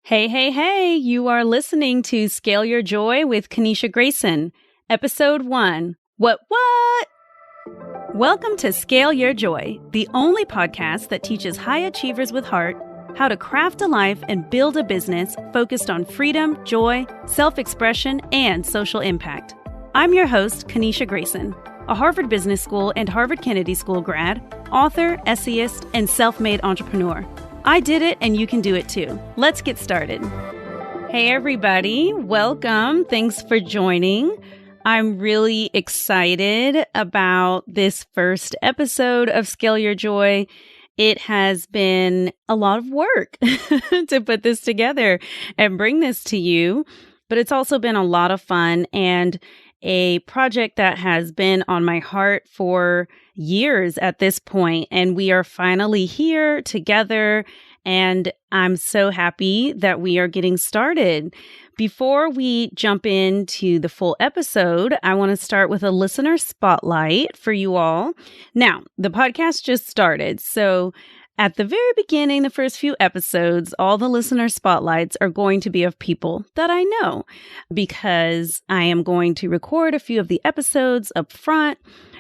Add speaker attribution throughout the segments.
Speaker 1: Hey, hey, hey, you are listening to Scale Your Joy with Kanisha Grayson, Episode 1. What? Welcome to Scale Your Joy, the only podcast that teaches high achievers with heart how to craft a life and build a business focused on freedom, joy, self-expression, and social impact. I'm your host, Kanisha Grayson, a Harvard Business School and Harvard Kennedy School grad, author, essayist, and self-made entrepreneur. I did it and you can do it too. Let's get started. Hey everybody, welcome. Thanks for joining. I'm really excited about this first episode of Scale Your Joy. It has been a lot of work to put this together and bring this to you, but it's also been a lot of fun and a project that has been on my heart for years at this point, and we are finally here together, and I'm so happy that we are getting started. Before we jump into the full episode, I want to start with a listener spotlight for you all. Now, the podcast just started, so at the very beginning, the first few episodes, all the listener spotlights are going to be of people that I know because I am going to record a few of the episodes up front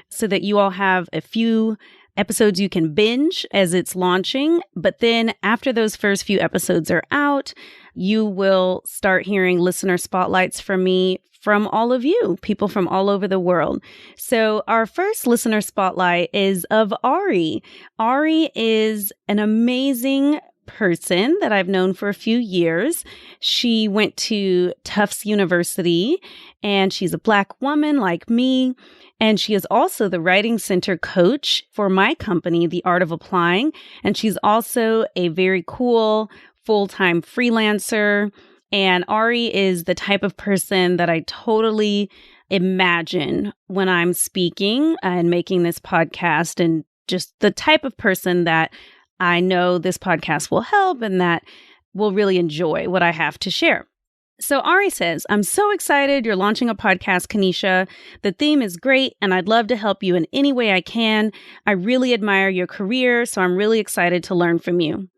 Speaker 1: so that you all have a few episodes you can binge as it's launching. But then after those first few episodes are out, you will start hearing listener spotlights from me from all of you, people from all over the world. So our first listener spotlight is of Ari. Ari is an amazing person that I've known for a few years. She went to Tufts University and she's a Black woman like me. And she is also the Writing Center coach for my company, The Art of Applying. And she's also a very cool full-time freelancer. And Ari is the type of person that I totally imagine when I'm speaking and making this podcast, and just the type of person that I know this podcast will help and that will really enjoy what I have to share. So Ari says, I'm so excited you're launching a podcast, Kanisha. The theme is great, and I'd love to help you in any way I can. I really admire your career, so I'm really excited to learn from you.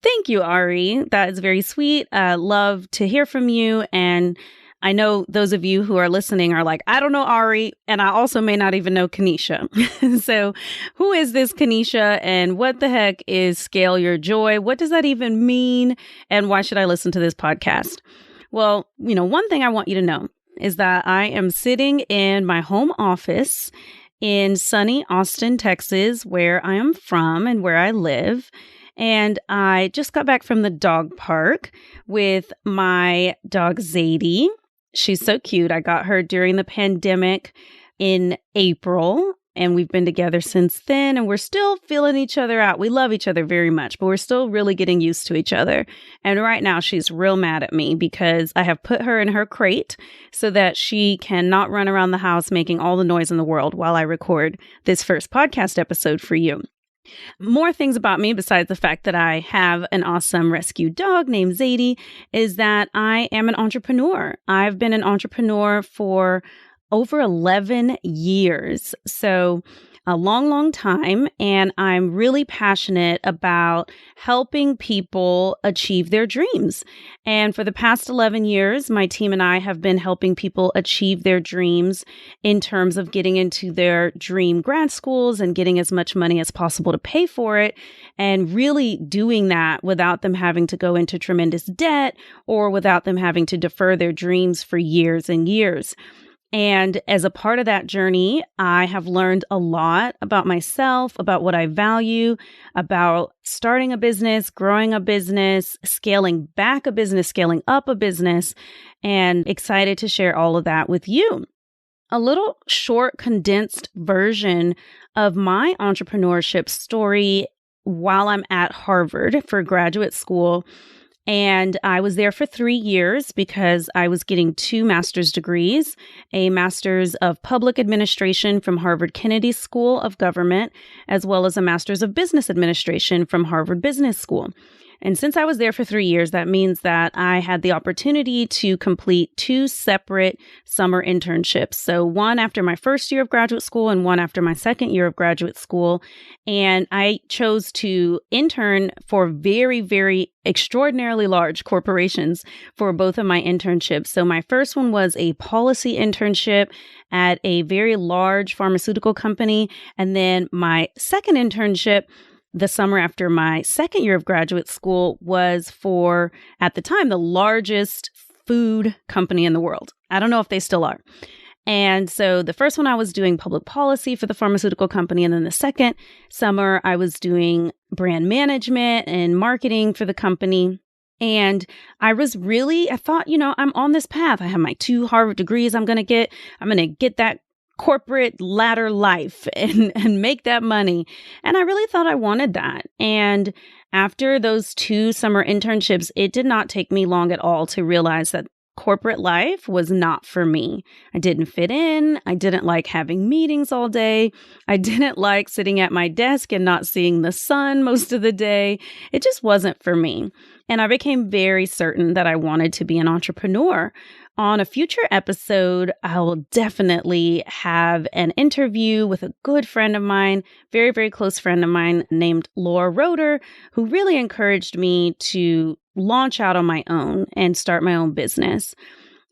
Speaker 1: Thank you, Ari. That is very sweet. Love to hear from you. And I know those of you who are listening are like, I don't know Ari, and I also may not even know Kanisha. So who is this Kanisha, and what the heck is Scale Your Joy? What does that even mean? And why should I listen to this podcast? Well, one thing I want you to know is that I am sitting in my home office in sunny Austin, Texas, where I am from and where I live. And I just got back from the dog park with my dog Zadie. She's so cute. I got her during the pandemic in April, and we've been together since then, and we're still feeling each other out. We love each other very much, but we're still really getting used to each other. And right now she's real mad at me because I have put her in her crate so that she cannot run around the house making all the noise in the world while I record this first podcast episode for you. More things about me besides the fact that I have an awesome rescue dog named Zadie is that I am an entrepreneur. I've been an entrepreneur for over 11 years. So a long, long time. And I'm really passionate about helping people achieve their dreams. And for the past 11 years, my team and I have been helping people achieve their dreams in terms of getting into their dream grad schools and getting as much money as possible to pay for it. And really doing that without them having to go into tremendous debt or without them having to defer their dreams for years and years. And as a part of that journey, I have learned a lot about myself, about what I value, about starting a business, growing a business, scaling back a business, scaling up a business, and excited to share all of that with you. A little short, condensed version of my entrepreneurship story while I'm at Harvard for graduate school. And I was there for 3 years because I was getting 2 master's degrees, a master's of public administration from Harvard Kennedy School of Government, as well as a master's of business administration from Harvard Business School. And since I was there for 3 years, that means that I had the opportunity to complete 2 separate summer internships. So one after my first year of graduate school and one after my second year of graduate school. And I chose to intern for very, very extraordinarily large corporations for both of my internships. So my first one was a policy internship at a very large pharmaceutical company. And then my second internship the summer after my second year of graduate school was for, at the time, the largest food company in the world. I don't know if they still are. And so the first one I was doing public policy for the pharmaceutical company. And then the second summer I was doing brand management and marketing for the company. And I thought, I'm on this path. I have my 2 Harvard degrees I'm going to get that corporate ladder life and make that money. And I really thought I wanted that. And after those 2 summer internships, it did not take me long at all to realize that corporate life was not for me. I didn't fit in. I didn't like having meetings all day. I didn't like sitting at my desk and not seeing the sun most of the day. It just wasn't for me. And I became very certain that I wanted to be an entrepreneur. On a future episode, I will definitely have an interview with a good friend of mine, very, very close friend of mine named Laura Roeder, who really encouraged me to launch out on my own and start my own business.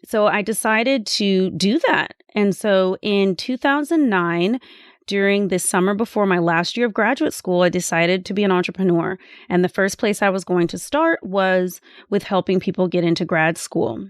Speaker 1: So I decided to do that. And so in 2009, during the summer before my last year of graduate school, I decided to be an entrepreneur. And the first place I was going to start was with helping people get into grad school.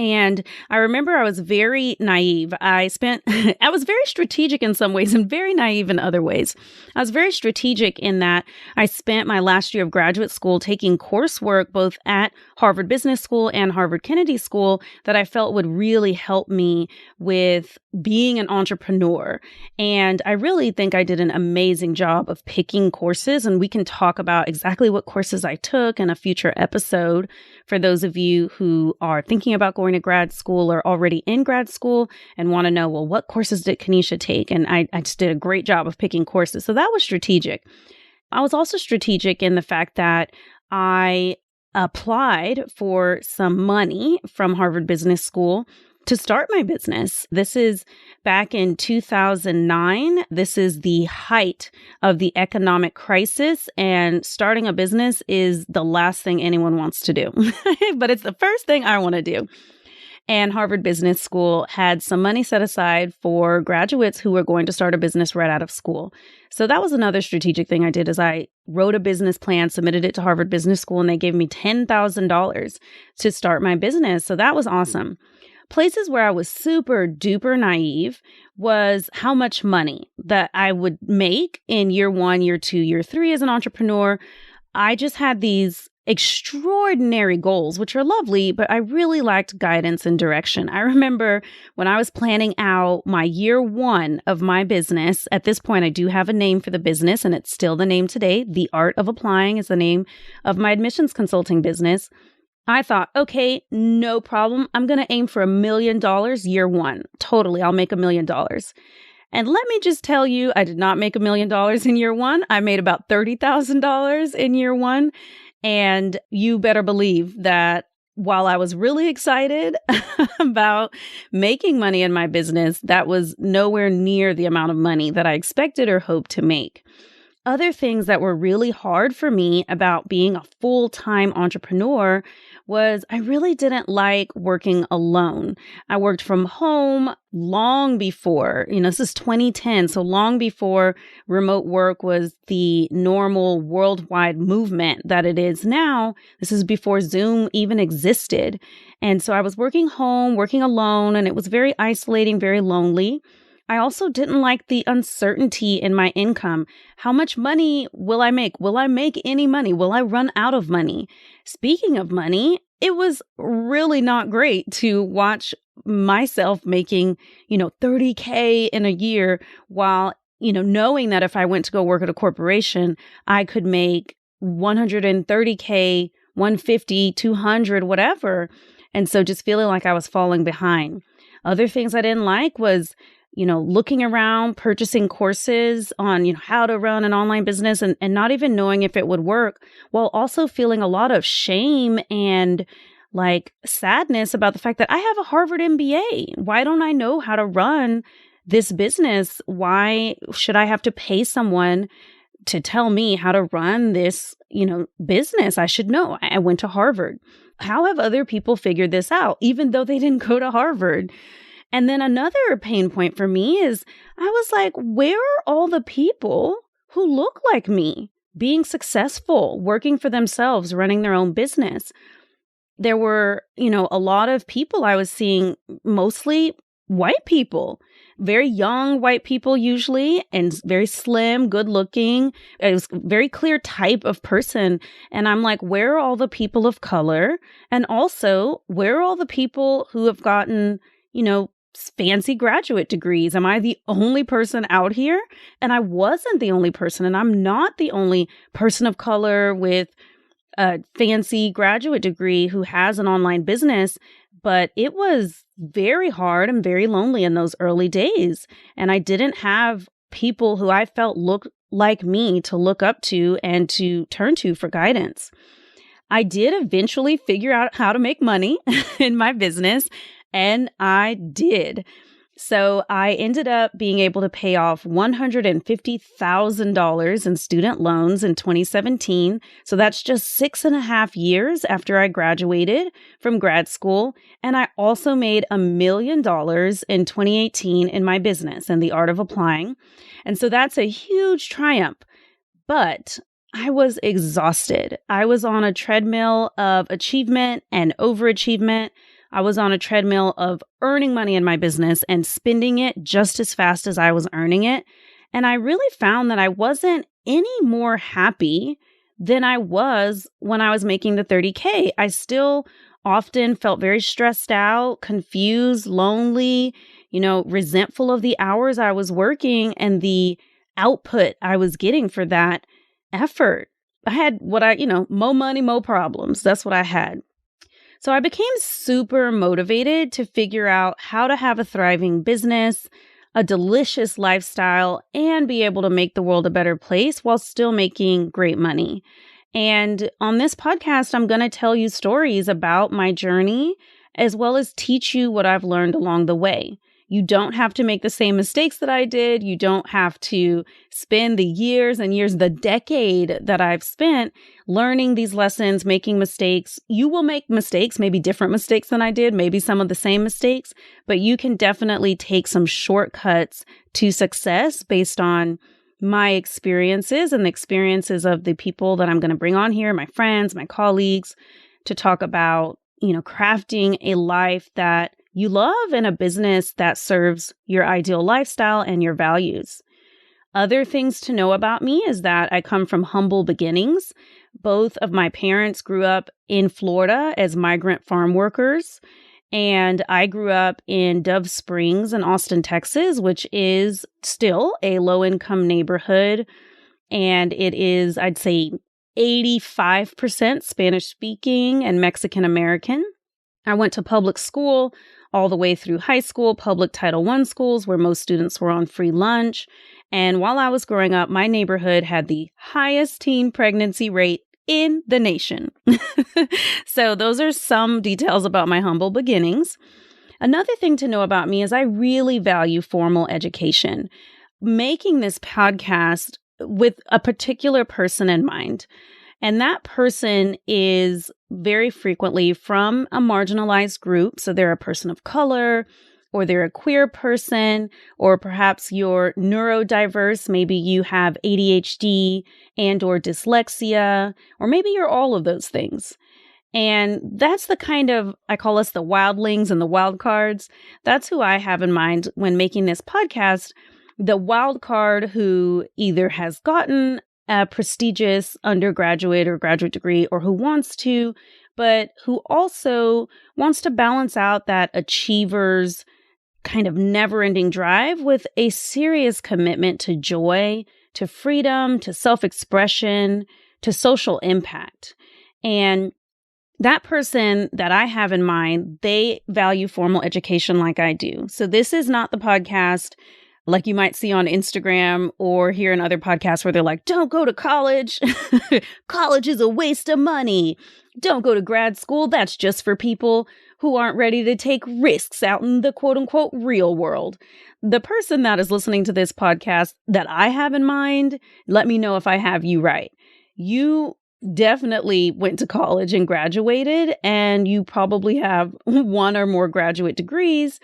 Speaker 1: And I remember I was very naive. I was very strategic in some ways and very naive in other ways. I was very strategic in that I spent my last year of graduate school taking coursework both at Harvard Business School and Harvard Kennedy School that I felt would really help me with being an entrepreneur. And I really think I did an amazing job of picking courses. And we can talk about exactly what courses I took in a future episode for those of you who are thinking about going to grad school or already in grad school and want to know, well, what courses did Kenesha take? And I just did a great job of picking courses. So that was strategic. I was also strategic in the fact that I applied for some money from Harvard Business School to start my business. This is back in 2009. This is the height of the economic crisis, and starting a business is the last thing anyone wants to do, but it's the first thing I want to do. And Harvard Business School had some money set aside for graduates who were going to start a business right out of school. So that was another strategic thing I did is I wrote a business plan, submitted it to Harvard Business School, and they gave me $10,000 to start my business. So that was awesome. Places where I was super duper naive was how much money that I would make in year 1, year 2, year 3 as an entrepreneur. I just had these extraordinary goals, which are lovely, but I really lacked guidance and direction. I remember when I was planning out my year 1 of my business, at this point, I do have a name for the business and it's still the name today. The Art of Applying is the name of my admissions consulting business. I thought, okay, no problem. I'm going to aim for $1 million year 1. Totally. I'll make $1 million. And let me just tell you, I did not make $1 million in year 1. I made about $30,000 in year 1. And you better believe that while I was really excited about making money in my business, that was nowhere near the amount of money that I expected or hoped to make. Other things that were really hard for me about being a full-time entrepreneur was I really didn't like working alone. I worked from home long before, this is 2010, so long before remote work was the normal worldwide movement that it is now. This is before Zoom even existed. And so I was working home, working alone, and it was very isolating, very lonely. I also didn't like the uncertainty in my income. How much money will I make? Will I make any money? Will I run out of money? Speaking of money, it was really not great to watch myself making, $30K in a year while, knowing that if I went to go work at a corporation, I could make $130K, $150, $200, whatever. And so just feeling like I was falling behind. Other things I didn't like was looking around, purchasing courses on, how to run an online business and not even knowing if it would work, while also feeling a lot of shame and like sadness about the fact that I have a Harvard MBA. Why don't I know how to run this business? Why should I have to pay someone to tell me how to run this, business? I should know. I went to Harvard. How have other people figured this out, even though they didn't go to Harvard? And then another pain point for me is I was like, where are all the people who look like me, being successful, working for themselves, running their own business? There were, a lot of people I was seeing, mostly white people, very young white people usually, and very slim, good looking. It was a very clear type of person. And I'm like, where are all the people of color? And also, where are all the people who have gotten, fancy graduate degrees? Am I the only person out here? And I wasn't the only person, and I'm not the only person of color with a fancy graduate degree who has an online business, but it was very hard and very lonely in those early days. And I didn't have people who I felt looked like me to look up to and to turn to for guidance. I did eventually figure out how to make money in my business, and I did. So I ended up being able to pay off $150,000 in student loans in 2017. So that's just 6.5 years after I graduated from grad school. And I also made $1 million in 2018 in my business and the art of applying. And so that's a huge triumph. But I was exhausted. I was on a treadmill of achievement and overachievement. I was on a treadmill of earning money in my business and spending it just as fast as I was earning it. And I really found that I wasn't any more happy than I was when I was making the 30K. I still often felt very stressed out, confused, lonely, resentful of the hours I was working and the output I was getting for that effort. I had more money, more problems. That's what I had. So I became super motivated to figure out how to have a thriving business, a delicious lifestyle, and be able to make the world a better place while still making great money. And on this podcast, I'm going to tell you stories about my journey, as well as teach you what I've learned along the way. You don't have to make the same mistakes that I did. You don't have to spend the years and years, the decade that I've spent learning these lessons, making mistakes. You will make mistakes, maybe different mistakes than I did, maybe some of the same mistakes, but you can definitely take some shortcuts to success based on my experiences and the experiences of the people that I'm going to bring on here, my friends, my colleagues, to talk about, crafting a life that you love and a business that serves your ideal lifestyle and your values. Other things to know about me is that I come from humble beginnings. Both of my parents grew up in Florida as migrant farm workers, and I grew up in Dove Springs in Austin, Texas, which is still a low-income neighborhood, and it is, I'd say, 85% Spanish-speaking and Mexican-American. I went to public school all the way through high school, public Title I schools where most students were on free lunch. And while I was growing up, my neighborhood had the highest teen pregnancy rate in the nation. So those are some details about my humble beginnings. Another thing to know about me is I really value formal education. Making this podcast with a particular person in mind. And that person is very frequently from a marginalized group. So they're a person of color, or they're a queer person, or perhaps you're neurodiverse. Maybe you have ADHD and or dyslexia, or maybe you're all of those things. And that's the kind of, I call us the wildlings and the wild cards. That's who I have in mind when making this podcast. The wild card who either has gotten a prestigious undergraduate or graduate degree or who wants to, but who also wants to balance out that achiever's kind of never-ending drive with a serious commitment to joy, to freedom, to self-expression, to social impact. And that person that I have in mind, they value formal education like I do. So this is not the podcast like you might see on Instagram or hear in other podcasts where they're like, don't go to college. College is a waste of money. Don't go to grad school. That's just for people who aren't ready to take risks out in the quote unquote real world. The person that is listening to this podcast that I have in mind, let me know if I have you right. You definitely went to college and graduated, and you probably have one or more graduate degrees,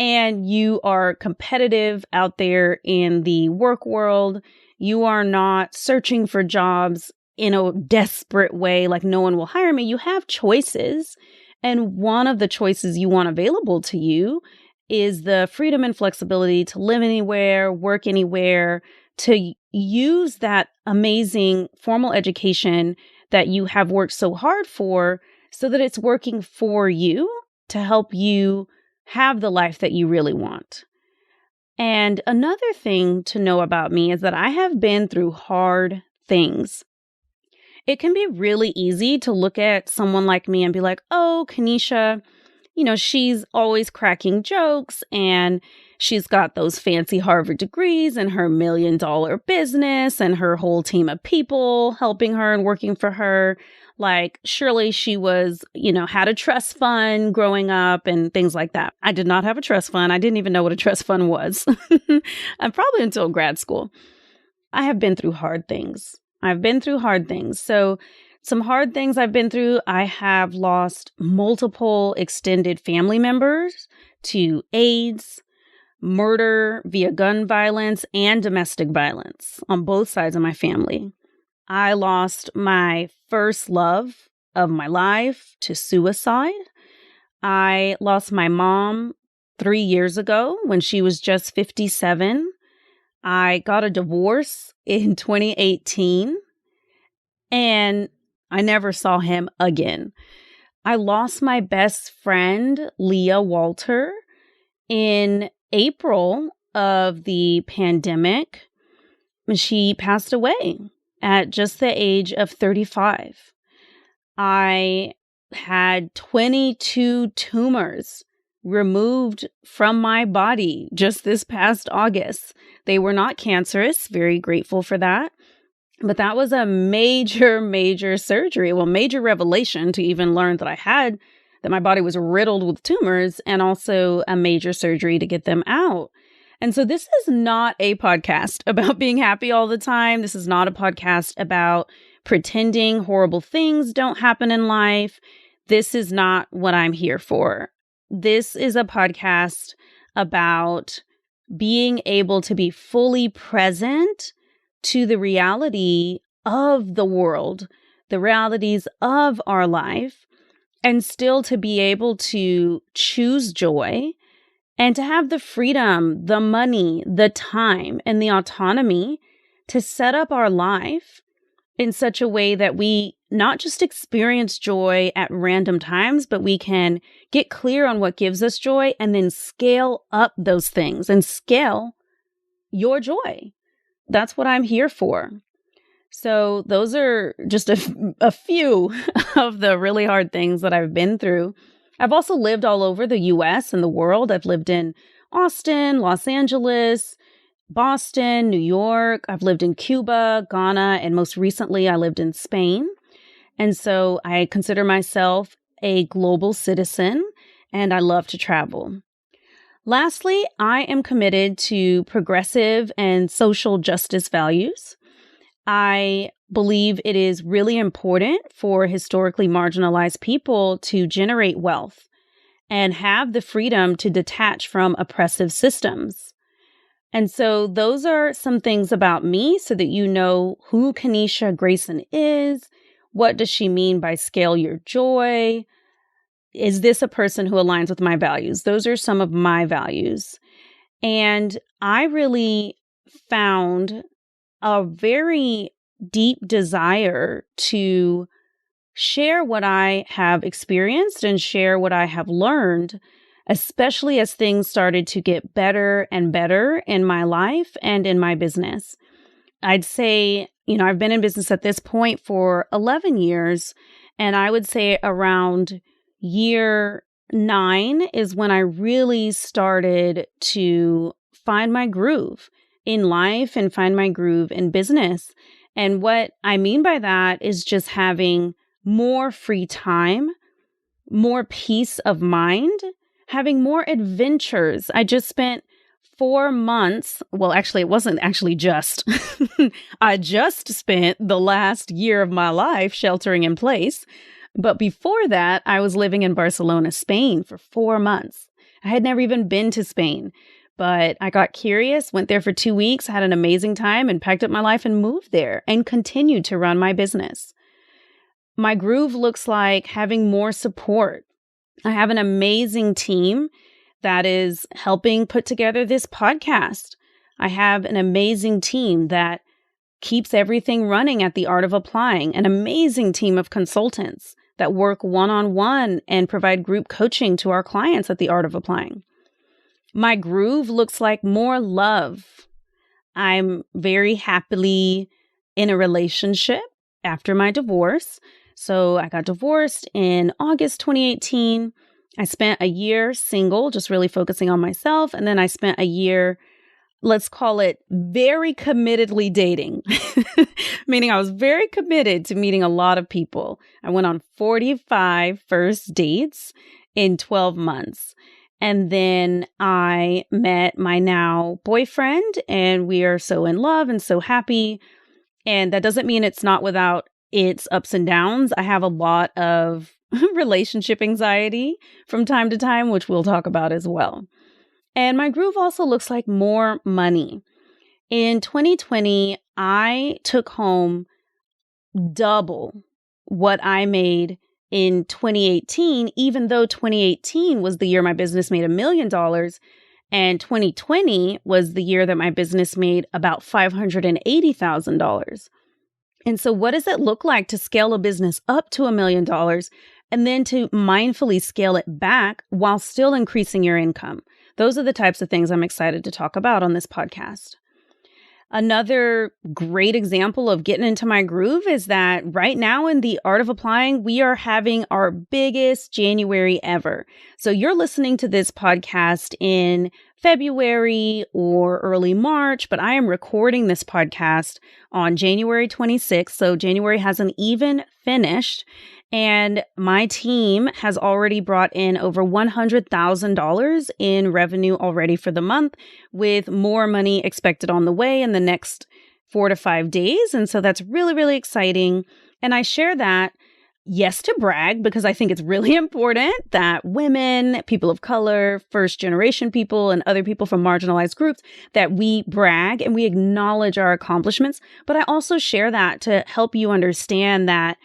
Speaker 1: and you are competitive out there in the work world. You are not searching for jobs in a desperate way, like no one will hire me. You have choices. And one of the choices you want available to you is the freedom and flexibility to live anywhere, work anywhere, to use that amazing formal education that you have worked so hard for so that it's working for you to help you have the life that you really want. And another thing to know about me is that I have been through hard things. It can be really easy to look at someone like me and be like, oh, Kanisha, she's always cracking jokes and she's got those fancy Harvard degrees and her $1 million business and her whole team of people helping her and working for her. Like, surely she was, had a trust fund growing up and things like that. I did not have a trust fund. I didn't even know what a trust fund was. And probably until grad school. I have been through hard things. So some hard things I've been through, I have lost multiple extended family members to AIDS, murder via gun violence, and domestic violence on both sides of my family. I lost my first love of my life to suicide. I lost my mom 3 years ago when she was just 57. I got a divorce in 2018, and I never saw him again. I lost my best friend, Leah Walter, in April of the pandemic. She passed away at just the age of 35. I had 22 tumors removed from my body just this past August. They were not cancerous, very grateful for that. But that was a major surgery, major revelation to even learn that my body was riddled with tumors, and also a major surgery to get them out. And so this is not a podcast about being happy all the time. This is not a podcast about pretending horrible things don't happen in life. This is not what I'm here for. This is a podcast about being able to be fully present to the reality of the world, the realities of our life, and still to be able to choose joy and to have the freedom, the money, the time, and the autonomy to set up our life in such a way that we not just experience joy at random times, but we can get clear on what gives us joy and then scale up those things and scale your joy. That's what I'm here for. So those are just a few of the really hard things that I've been through. I've also lived all over the US and the world. I've lived in Austin, Los Angeles, Boston, New York. I've lived in Cuba, Ghana, and most recently I lived in Spain. And so I consider myself a global citizen, and I love to travel. Lastly, I am committed to progressive and social justice values. I believe it is really important for historically marginalized people to generate wealth and have the freedom to detach from oppressive systems. And so those are some things about me so that you know who Kanisha Grayson is. What does she mean by scale your joy? Is this a person who aligns with my values? Those are some of my values. And I really found a very deep desire to share what I have experienced and share what I have learned, especially as things started to get better and better in my life and in my business. I'd say, I've been in business at this point for 11 years, And I would say around year 9 is when I really started to find my groove in life and find my groove in business. And what I mean by that is just having more free time, more peace of mind, having more adventures. I just spent 4 months. Well, actually, it wasn't actually just. I just spent the last year of my life sheltering in place. But before that, I was living in Barcelona, Spain for 4 months. I had never even been to Spain, but I got curious, went there for 2 weeks, had an amazing time, and packed up my life and moved there and continued to run my business. My groove looks like having more support. I have an amazing team that is helping put together this podcast. I have an amazing team that keeps everything running at The Art of Applying, an amazing team of consultants that work one-on-one and provide group coaching to our clients at The Art of Applying. My groove looks like more love. I'm very happily in a relationship after my divorce. So I got divorced in August 2018. I spent a year single, just really focusing on myself. And then I spent a year, let's call it very committedly dating, meaning I was very committed to meeting a lot of people. I went on 45 first dates in 12 months. And then I met my now boyfriend, and we are so in love and so happy. And that doesn't mean it's not without its ups and downs. I have a lot of relationship anxiety from time to time, which we'll talk about as well. And my groove also looks like more money. In 2020, I took home double what I made in 2018, even though 2018 was the year my business made $1 million, and 2020 was the year that my business made about $580,000. And so what does it look like to scale a business up to $1 million and then to mindfully scale it back while still increasing your income? Those are the types of things I'm excited to talk about on this podcast. Another great example of getting into my groove is that right now in The Art of Applying, we are having our biggest January ever. So you're listening to this podcast in February or early March, but I am recording this podcast on January 26th. So January hasn't even finished. And my team has already brought in over $100,000 in revenue already for the month, with more money expected on the way in the next 4 to 5 days. And so that's really, really exciting. And I share that, yes, to brag, because I think it's really important that women, people of color, first generation people, and other people from marginalized groups, that we brag and we acknowledge our accomplishments. But I also share that to help you understand that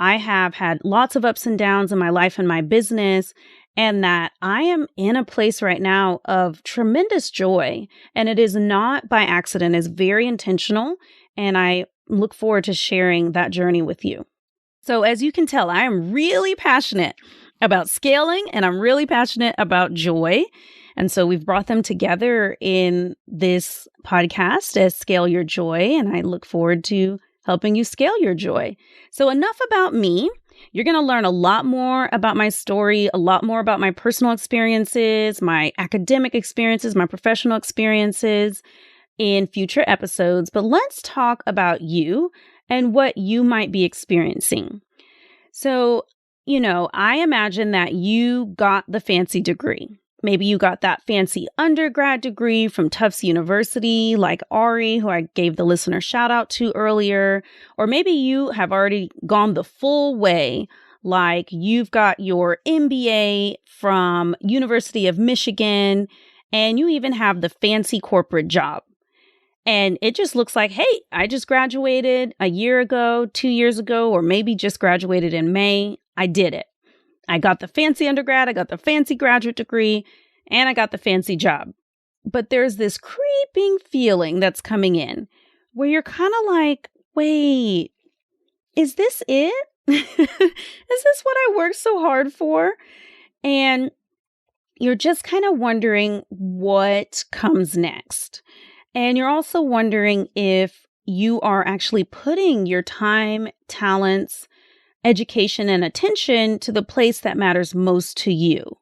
Speaker 1: I have had lots of ups and downs in my life and my business, and that I am in a place right now of tremendous joy. And it is not by accident, it's very intentional. And I look forward to sharing that journey with you. So as you can tell, I am really passionate about scaling, and I'm really passionate about joy. And so we've brought them together in this podcast as Scale Your Joy. And I look forward to helping you scale your joy. So enough about me. You're going to learn a lot more about my story, a lot more about my personal experiences, my academic experiences, my professional experiences in future episodes. But let's talk about you and what you might be experiencing. So, I imagine that you got the fancy degree. Maybe you got that fancy undergrad degree from Tufts University, like Ari, who I gave the listener shout out to earlier. Or maybe you have already gone the full way, like you've got your MBA from University of Michigan, and you even have the fancy corporate job. And it just looks like, hey, I just graduated a year ago, 2 years ago, or maybe just graduated in May. I did it. I got the fancy undergrad, I got the fancy graduate degree, and I got the fancy job. But there's this creeping feeling that's coming in where you're kind of like, wait, is this it? Is this what I worked so hard for? And you're just kind of wondering what comes next. And you're also wondering if you are actually putting your time, talents, education and attention to the place that matters most to you.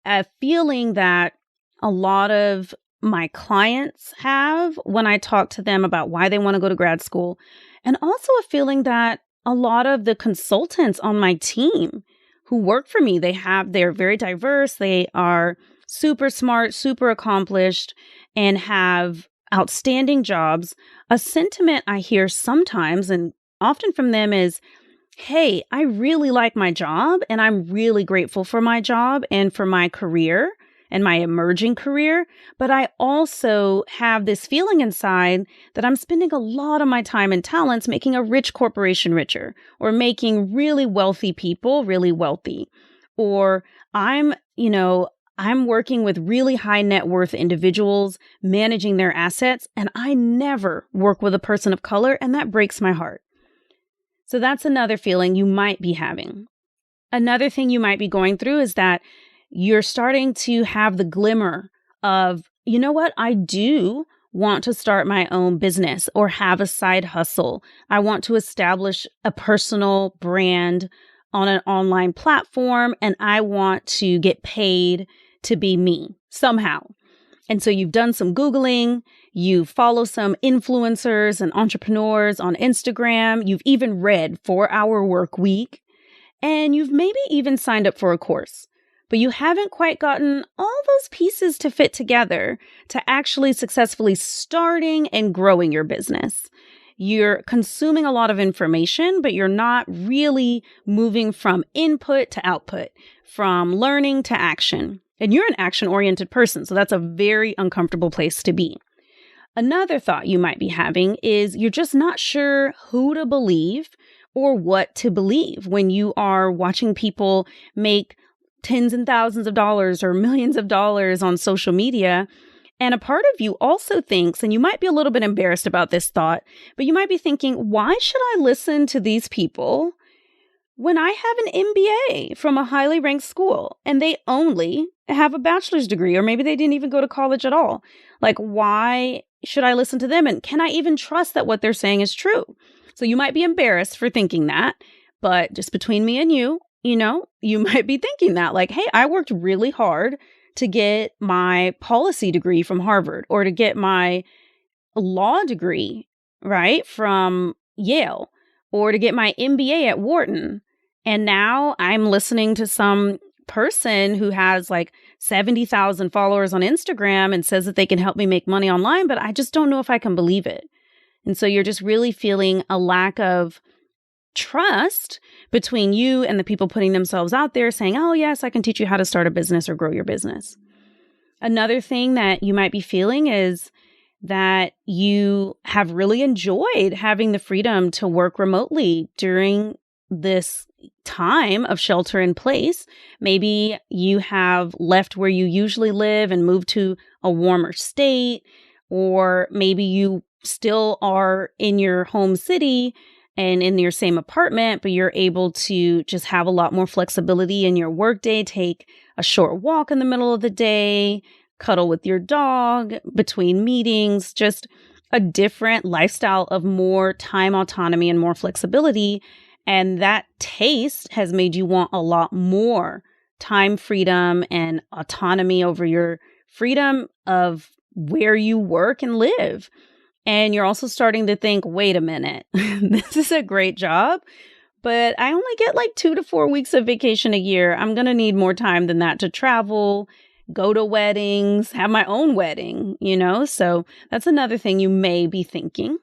Speaker 1: A feeling that a lot of my clients have when I talk to them about why they want to go to grad school, and also a feeling that a lot of the consultants on my team who work for me, they're very diverse, they are super smart, super accomplished, and have outstanding jobs. A sentiment I hear sometimes and often from them is, hey, I really like my job and I'm really grateful for my job and for my career and my emerging career. But I also have this feeling inside that I'm spending a lot of my time and talents making a rich corporation richer, or making really wealthy people really wealthy. Or I'm working with really high net worth individuals, managing their assets, and I never work with a person of color, and that breaks my heart. So that's another feeling you might be having. Another thing you might be going through is that you're starting to have the glimmer of, you know what, I do want to start my own business or have a side hustle. I want to establish a personal brand on an online platform, and I want to get paid to be me somehow. And so you've done some Googling, you follow some influencers and entrepreneurs on Instagram, you've even read 4-Hour Work Week, and you've maybe even signed up for a course. But you haven't quite gotten all those pieces to fit together to actually successfully starting and growing your business. You're consuming a lot of information, but you're not really moving from input to output, from learning to action. And you're an action-oriented person, so that's a very uncomfortable place to be. Another thought you might be having is you're just not sure who to believe or what to believe when you are watching people make tens and thousands of dollars or millions of dollars on social media. And a part of you also thinks, and you might be a little bit embarrassed about this thought, but you might be thinking, why should I listen to these people when I have an MBA from a highly ranked school and they only have a bachelor's degree, or maybe they didn't even go to college at all? Like, why should I listen to them? And can I even trust that what they're saying is true? So you might be embarrassed for thinking that, but just between me and you, you might be thinking that, like, hey, I worked really hard to get my policy degree from Harvard, or to get my law degree, right, from Yale, or to get my MBA at Wharton. And now I'm listening to some person who has like 70,000 followers on Instagram and says that they can help me make money online, but I just don't know if I can believe it. And so you're just really feeling a lack of trust between you and the people putting themselves out there saying, oh, yes, I can teach you how to start a business or grow your business. Another thing that you might be feeling is that you have really enjoyed having the freedom to work remotely during this time of shelter in place. Maybe you have left where you usually live and moved to a warmer state, or maybe you still are in your home city and in your same apartment, but you're able to just have a lot more flexibility in your workday, take a short walk in the middle of the day, cuddle with your dog between meetings, just a different lifestyle of more time autonomy and more flexibility. And that taste has made you want a lot more time freedom and autonomy over your freedom of where you work and live. And you're also starting to think, wait a minute, this is a great job, but I only get like 2 to 4 weeks of vacation a year. I'm going to need more time than that to travel, go to weddings, have my own wedding, So that's another thing you may be thinking.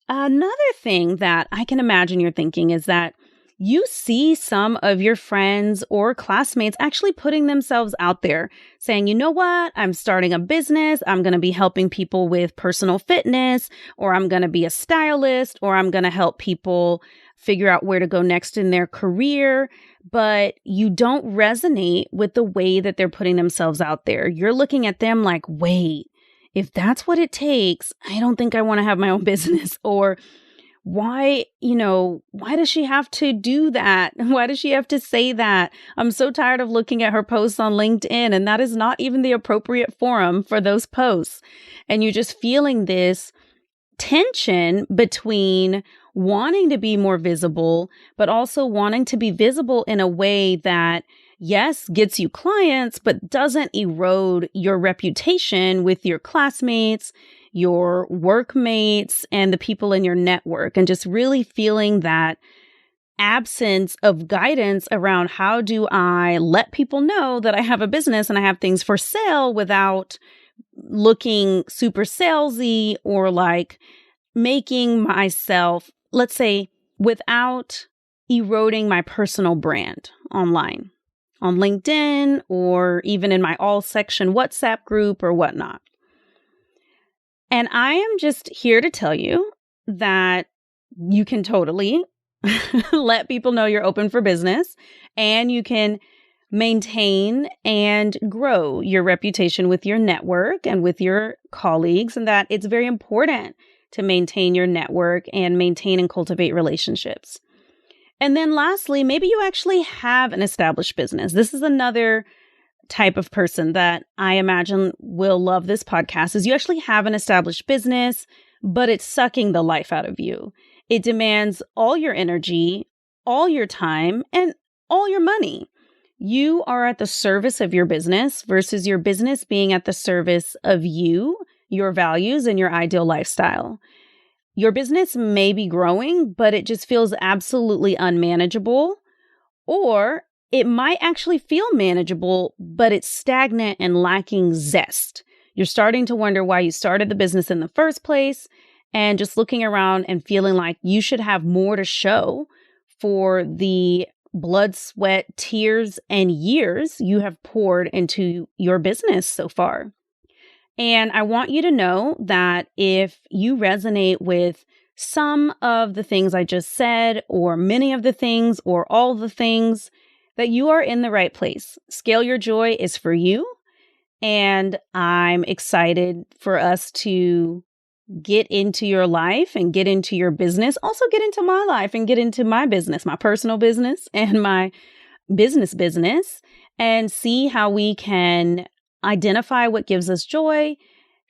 Speaker 1: Another thing that I can imagine you're thinking is that you see some of your friends or classmates actually putting themselves out there saying, you know what, I'm starting a business. I'm going to be helping people with personal fitness, or I'm going to be a stylist, or I'm going to help people figure out where to go next in their career. But you don't resonate with the way that they're putting themselves out there. You're looking at them like, wait, if that's what it takes, I don't think I want to have my own business. Or why does she have to do that? Why does she have to say that? I'm so tired of looking at her posts on LinkedIn, and that is not even the appropriate forum for those posts. And you're just feeling this tension between wanting to be more visible, but also wanting to be visible in a way that, yes, gets you clients, but doesn't erode your reputation with your classmates, your workmates, and the people in your network, and just really feeling that absence of guidance around how do I let people know that I have a business and I have things for sale without looking super salesy or like making myself, let's say, without eroding my personal brand online, on LinkedIn, or even in my all section WhatsApp group or whatnot. And I am just here to tell you that you can totally let people know you're open for business, and you can maintain and grow your reputation with your network and with your colleagues, and that it's very important to maintain your network and maintain and cultivate relationships. And then lastly, maybe you actually have an established business. This is another type of person that I imagine will love this podcast, is you actually have an established business, but it's sucking the life out of you. It demands all your energy, all your time, and all your money. You are at the service of your business versus your business being at the service of you, your values, and your ideal lifestyle. Your business may be growing, but it just feels absolutely unmanageable, or it might actually feel manageable, but it's stagnant and lacking zest. You're starting to wonder why you started the business in the first place, and just looking around and feeling like you should have more to show for the blood, sweat, tears, and years you have poured into your business so far. And I want you to know that if you resonate with some of the things I just said, or many of the things, or all the things, that you are in the right place. Scale Your Joy is for you. And I'm excited for us to get into your life and get into your business. Also get into my life and get into my business, my personal business and my business, and see how we can identify what gives us joy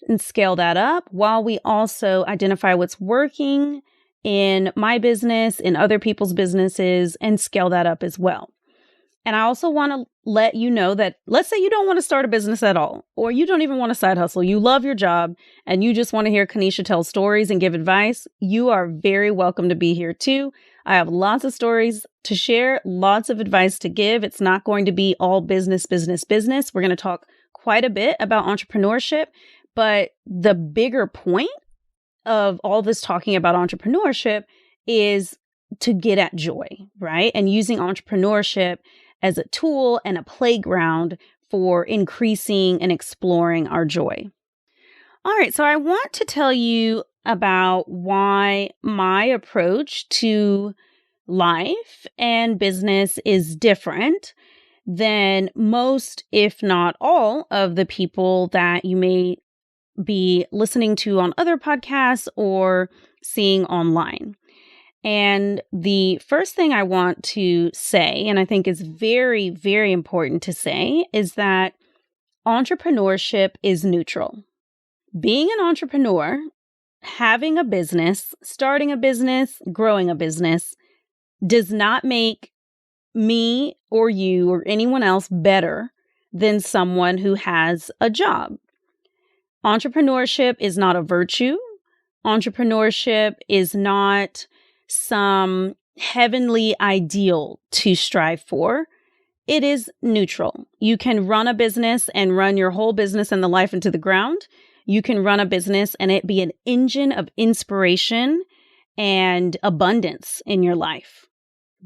Speaker 1: and scale that up, while we also identify what's working in my business, in other people's businesses, and scale that up as well. And I also want to let you know that, let's say you don't want to start a business at all, or you don't even want a side hustle. You love your job and you just want to hear Kanisha tell stories and give advice. You are very welcome to be here too. I have lots of stories to share, lots of advice to give. It's not going to be all business. We're going to talk quite a bit about entrepreneurship, but the bigger point of all this talking about entrepreneurship is to get at joy, right? And using entrepreneurship as a tool and a playground for increasing and exploring our joy. All right, so I want to tell you about why my approach to life and business is different than most, if not all, of the people that you may be listening to on other podcasts or seeing online. And the first thing I want to say, and I think is very, very important to say, is that entrepreneurship is neutral. Being an entrepreneur, having a business, starting a business, growing a business, does not make me or you or anyone else better than someone who has a job. Entrepreneurship is not a virtue. Entrepreneurship is not some heavenly ideal to strive for. It is neutral. You can run a business and run your whole business and the life into the ground. You can run a business and it be an engine of inspiration and abundance in your life.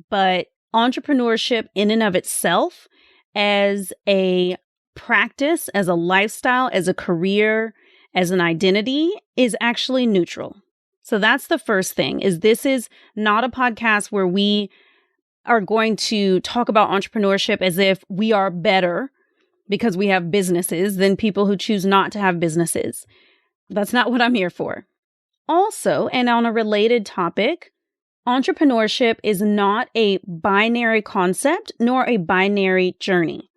Speaker 1: But entrepreneurship in and of itself, as a practice, as a lifestyle, as a career, as an identity, is actually neutral. So that's the first thing, is this is not a podcast where we are going to talk about entrepreneurship as if we are better because we have businesses than people who choose not to have businesses. That's not what I'm here for. Also, and on a related topic, entrepreneurship is not a binary concept nor a binary journey.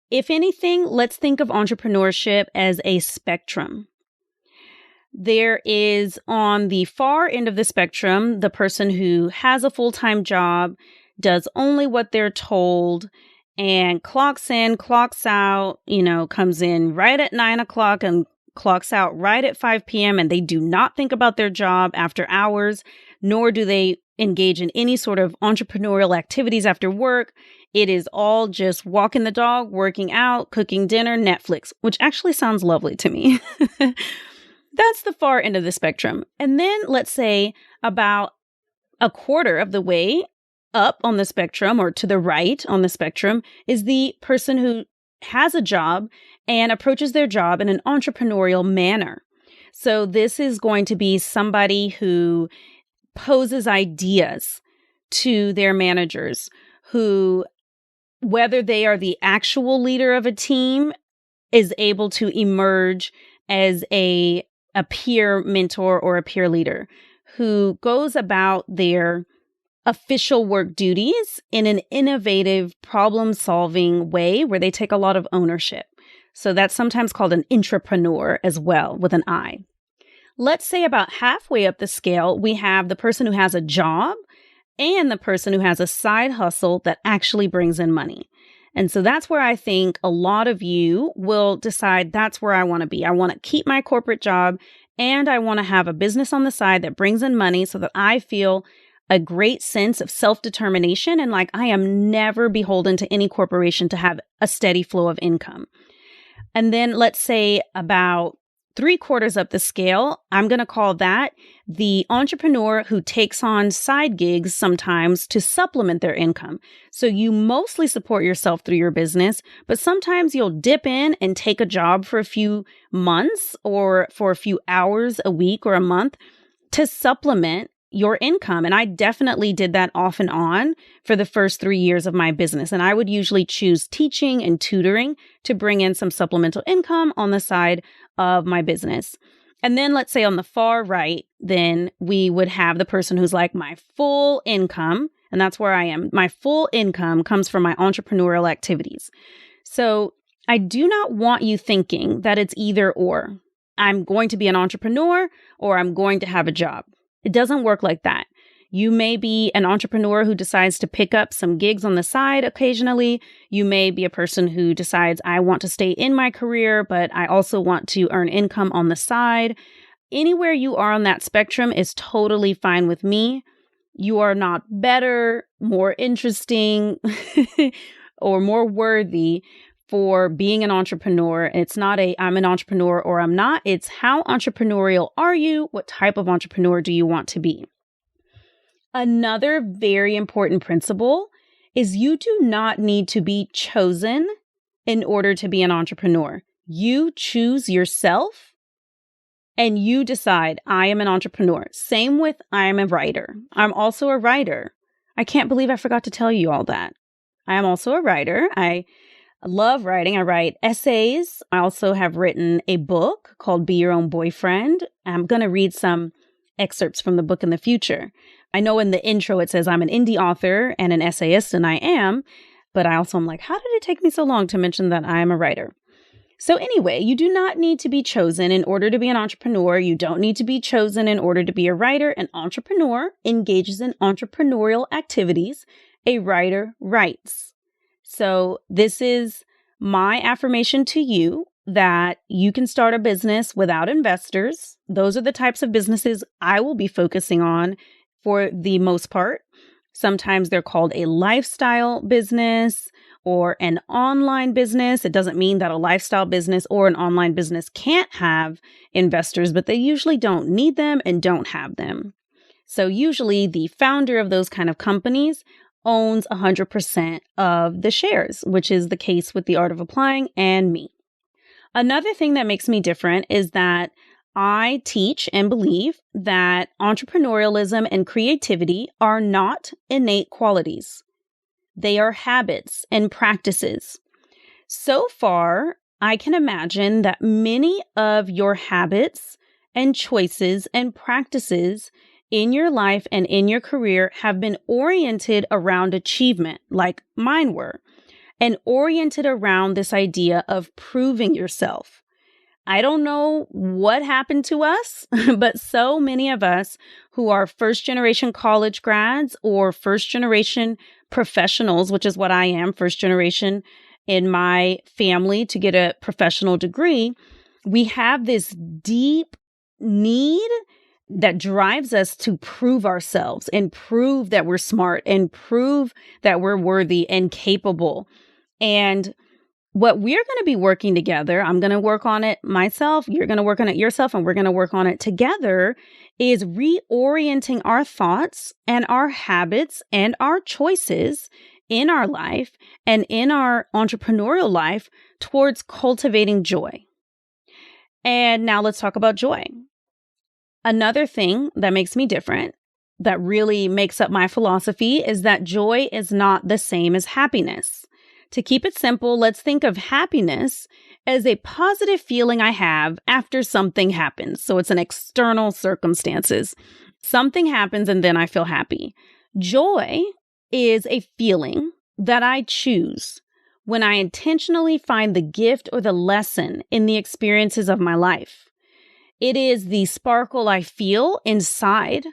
Speaker 1: If anything, let's think of entrepreneurship as a spectrum. There is, on the far end of the spectrum, the person who has a full-time job, does only what they're told, and clocks in, clocks out, comes in right at 9 o'clock and clocks out right at 5 p.m. And they do not think about their job after hours, nor do they engage in any sort of entrepreneurial activities after work. It is all just walking the dog, working out, cooking dinner, Netflix, which actually sounds lovely to me. That's the far end of the spectrum. And then let's say about a quarter of the way up on the spectrum, or to the right on the spectrum, is the person who has a job and approaches their job in an entrepreneurial manner. So this is going to be somebody who poses ideas to their managers, who, whether they are the actual leader of a team, is able to emerge as a peer mentor or a peer leader, who goes about their official work duties in an innovative, problem-solving way where they take a lot of ownership. So that's sometimes called an intrapreneur as well, with an I. Let's say about halfway up the scale, we have the person who has a job and the person who has a side hustle that actually brings in money. And so that's where I think a lot of you will decide that's where I want to be. I want to keep my corporate job and I want to have a business on the side that brings in money so that I feel a great sense of self-determination and like I am never beholden to any corporation to have a steady flow of income. And then let's say about 3/4 up the scale, I'm going to call that the entrepreneur who takes on side gigs sometimes to supplement their income. So you mostly support yourself through your business, but sometimes you'll dip in and take a job for a few months or for a few hours a week or a month to supplement your income. And I definitely did that off and on for the first 3 years of my business. And I would usually choose teaching and tutoring to bring in some supplemental income on the side of my business. And then let's say on the far right, then we would have the person who's like, my full income, and that's where I am. My full income comes from my entrepreneurial activities. So I do not want you thinking that it's either or. I'm going to be an entrepreneur or I'm going to have a job. It doesn't work like that. You may be an entrepreneur who decides to pick up some gigs on the side occasionally. You may be a person who decides, I want to stay in my career, but I also want to earn income on the side. Anywhere you are on that spectrum is totally fine with me. You are not better, more interesting, or more worthy for being an entrepreneur. It's not I'm an entrepreneur or I'm not. It's how entrepreneurial are you? What type of entrepreneur do you want to be? Another very important principle is you do not need to be chosen in order to be an entrepreneur. You choose yourself and you decide, I am an entrepreneur. Same with I am a writer. I'm also a writer. I can't believe I forgot to tell you all that. I am also a writer. I love writing. I write essays. I also have written a book called Be Your Own Boyfriend. I'm going to read some excerpts from the book in the future. I know in the intro it says I'm an indie author and an essayist, and I am, but I also am like, how did it take me so long to mention that I am a writer? So anyway, you do not need to be chosen in order to be an entrepreneur. You don't need to be chosen in order to be a writer. An entrepreneur engages in entrepreneurial activities. A writer writes. So this is my affirmation to you that you can start a business without investors. Those are the types of businesses I will be focusing on for the most part. Sometimes they're called a lifestyle business or an online business. It doesn't mean that a lifestyle business or an online business can't have investors, but they usually don't need them and don't have them. So usually the founder of those kind of companies owns 100% of the shares, which is the case with The Art of Applying and me. Another thing that makes me different is that I teach and believe that entrepreneurialism and creativity are not innate qualities. They are habits and practices. So far, I can imagine that many of your habits and choices and practices in your life and in your career have been oriented around achievement, like mine were, and oriented around this idea of proving yourself. I don't know what happened to us, but so many of us who are first generation college grads or first generation professionals, which is what I am, first generation in my family to get a professional degree, we have this deep need that drives us to prove ourselves and prove that we're smart and prove that we're worthy and capable. And what we're going to be working together, I'm going to work on it myself, you're going to work on it yourself, and we're going to work on it together, is reorienting our thoughts and our habits and our choices in our life and in our entrepreneurial life towards cultivating joy. And now let's talk about joy. Another thing that makes me different, that really makes up my philosophy, is that joy is not the same as happiness. To keep it simple, let's think of happiness as a positive feeling I have after something happens. So it's an external circumstances. Something happens and then I feel happy. Joy is a feeling that I choose when I intentionally find the gift or the lesson in the experiences of my life. It is the sparkle I feel inside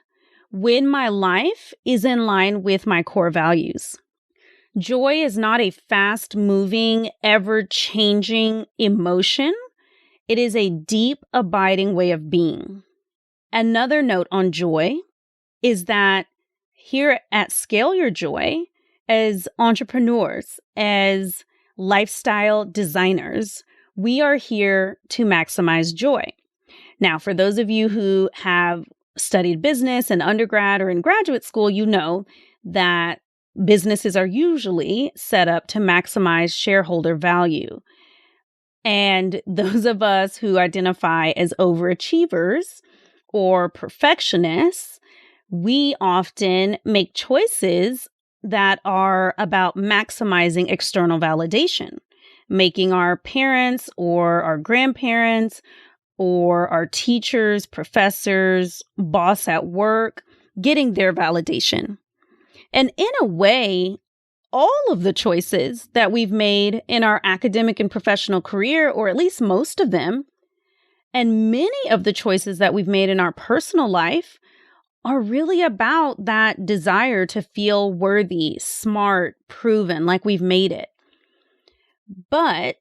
Speaker 1: when my life is in line with my core values. Joy is not a fast-moving, ever-changing emotion. It is a deep, abiding way of being. Another note on joy is that here at Scale Your Joy, as entrepreneurs, as lifestyle designers, we are here to maximize joy. Now, for those of you who have studied business in undergrad or in graduate school, you know that businesses are usually set up to maximize shareholder value. And those of us who identify as overachievers or perfectionists, we often make choices that are about maximizing external validation, making our parents or our grandparents or our teachers, professors, boss at work, getting their validation. And in a way, all of the choices that we've made in our academic and professional career, or at least most of them, and many of the choices that we've made in our personal life are really about that desire to feel worthy, smart, proven, like we've made it. But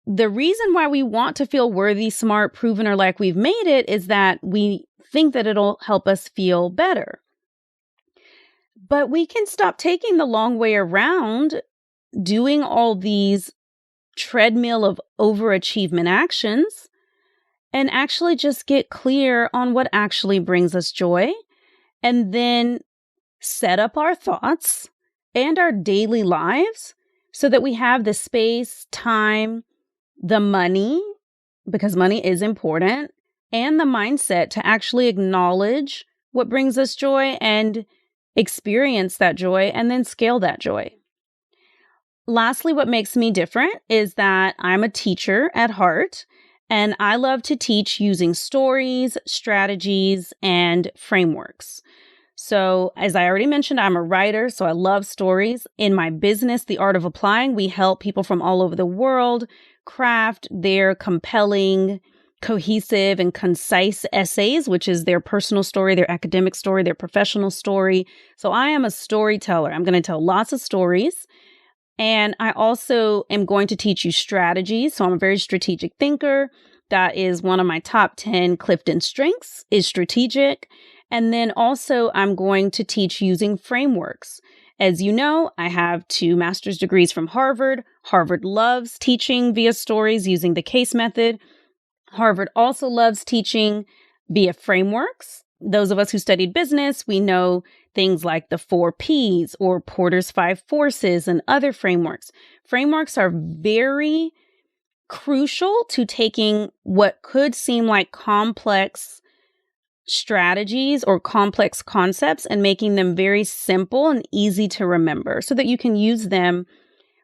Speaker 1: the reason why we want to feel worthy, smart, proven, or like we've made it is that we think that it'll help us feel better. But we can stop taking the long way around doing all these treadmill of overachievement actions and actually just get clear on what actually brings us joy, and then set up our thoughts and our daily lives so that we have the space, time, the money, because money is important, and the mindset to actually acknowledge what brings us joy and experience that joy and then scale that joy. Lastly, what makes me different is that I'm a teacher at heart, and I love to teach using stories, strategies, and frameworks. So as I already mentioned, I'm a writer, so I love stories. In my business, The Art of Applying, we help people from all over the world craft their compelling, cohesive, and concise essays, which is their personal story, their academic story, their professional story. So I am a storyteller. I'm going to tell lots of stories. And I also am going to teach you strategies. So I'm a very strategic thinker. That is one of my top 10 Clifton strengths, is strategic. And then also I'm going to teach using frameworks. As you know, I have 2 master's degrees from Harvard. Harvard loves teaching via stories using the CASE method. Harvard also loves teaching via frameworks. Those of us who studied business, we know things like the 4 Ps or Porter's 5 Forces and other frameworks. Frameworks are very crucial to taking what could seem like complex strategies or complex concepts and making them very simple and easy to remember so that you can use them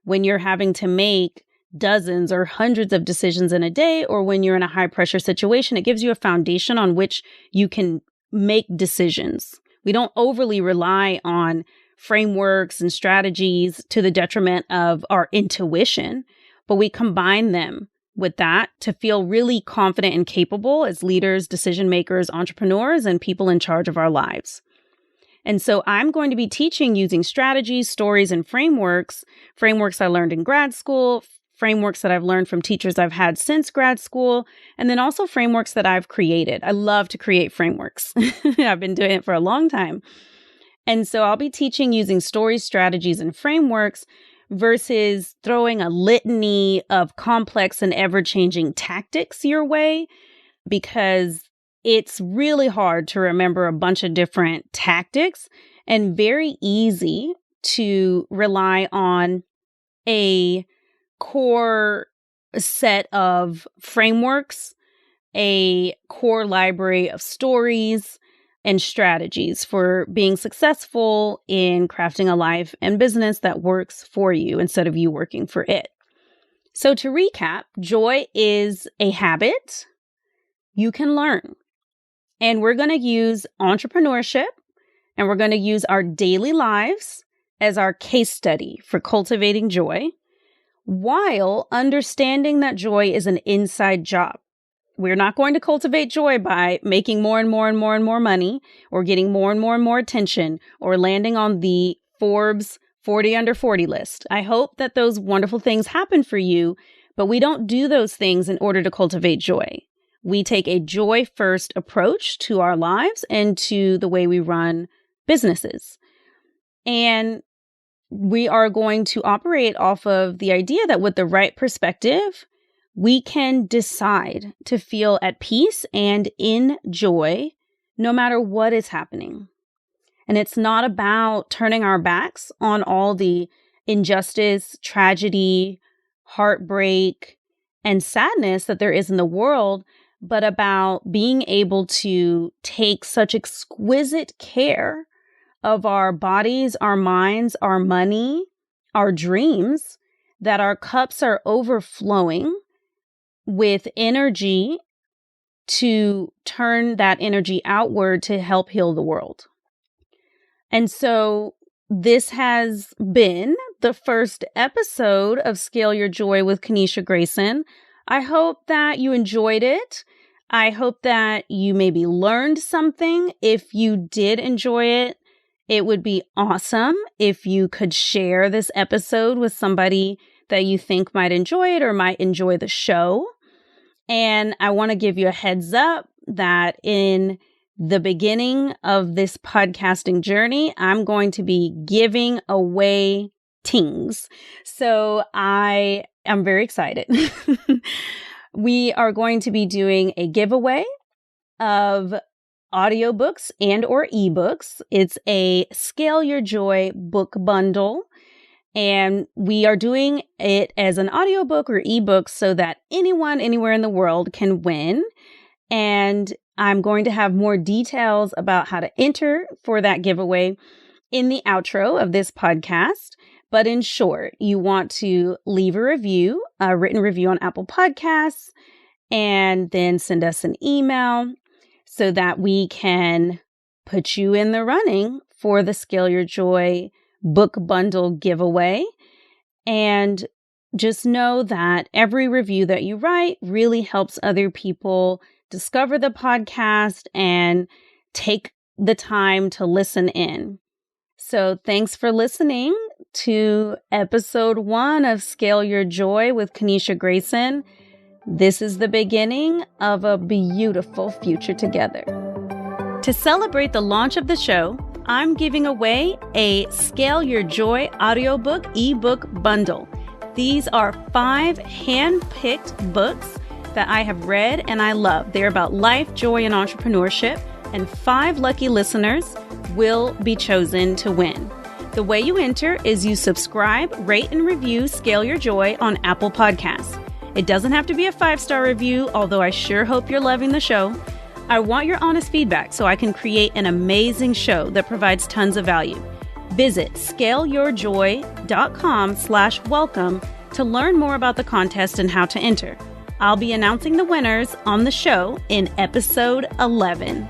Speaker 1: when you're having to make dozens or hundreds of decisions in a day, or when you're in a high pressure situation. It gives you a foundation on which you can make decisions. We don't overly rely on frameworks and strategies to the detriment of our intuition, but we combine them with that to feel really confident and capable as leaders, decision makers, entrepreneurs, and people in charge of our lives. And so I'm going to be teaching using strategies, stories, and frameworks I learned in grad school, frameworks that I've learned from teachers I've had since grad school, and then also frameworks that I've created. I love to create frameworks. I've been doing it for a long time. And so I'll be teaching using stories, strategies, and frameworks versus throwing a litany of complex and ever-changing tactics your way, because it's really hard to remember a bunch of different tactics and very easy to rely on a core set of frameworks, a core library of stories and strategies for being successful in crafting a life and business that works for you instead of you working for it. So to recap, joy is a habit you can learn. And we're going to use entrepreneurship and we're going to use our daily lives as our case study for cultivating joy, while understanding that joy is an inside job. We're not going to cultivate joy by making more and more and more and more money, or getting more and more attention, or landing on the Forbes 40 under 40 list. I hope that those wonderful things happen for you, but we don't do those things in order to cultivate joy. We take a joy-first approach to our lives and to the way we run businesses. And we are going to operate off of the idea that with the right perspective, we can decide to feel at peace and in joy no matter what is happening. And it's not about turning our backs on all the injustice, tragedy, heartbreak, and sadness that there is in the world, but about being able to take such exquisite care of our bodies, our minds, our money, our dreams, that our cups are overflowing with energy to turn that energy outward to help heal the world. And so this has been the first episode of Scale Your Joy with Kanisha Grayson. I hope that you enjoyed it. I hope that you maybe learned something. If you did enjoy it, it would be awesome if you could share this episode with somebody that you think might enjoy it or might enjoy the show. And I want to give you a heads up that in the beginning of this podcasting journey, I'm going to be giving away things. So I am very excited. We are going to be doing a giveaway of audiobooks and or ebooks. It's a Scale Your Joy book bundle. And we are doing it as an audiobook or ebook so that anyone anywhere in the world can win. And I'm going to have more details about how to enter for that giveaway in the outro of this podcast. But in short, you want to leave a review, a written review on Apple Podcasts, and then send us an email so that we can put you in the running for the Scale Your Joy book bundle giveaway. And just know that every review that you write really helps other people discover the podcast and take the time to listen in. So thanks for listening to episode 1 of Scale Your Joy with Kanisha Grayson. This is the beginning of a beautiful future together. To celebrate the launch of the show, I'm giving away a Scale Your Joy audiobook ebook bundle. These are 5 hand-picked books that I have read and I love. They're about life, joy, and entrepreneurship, and 5 lucky listeners will be chosen to win. The way you enter is you subscribe, rate, and review Scale Your Joy on Apple Podcasts. It doesn't have to be a 5-star review, although I sure hope you're loving the show. I want your honest feedback so I can create an amazing show that provides tons of value. Visit scaleyourjoy.com/welcome to learn more about the contest and how to enter. I'll be announcing the winners on the show in episode 11.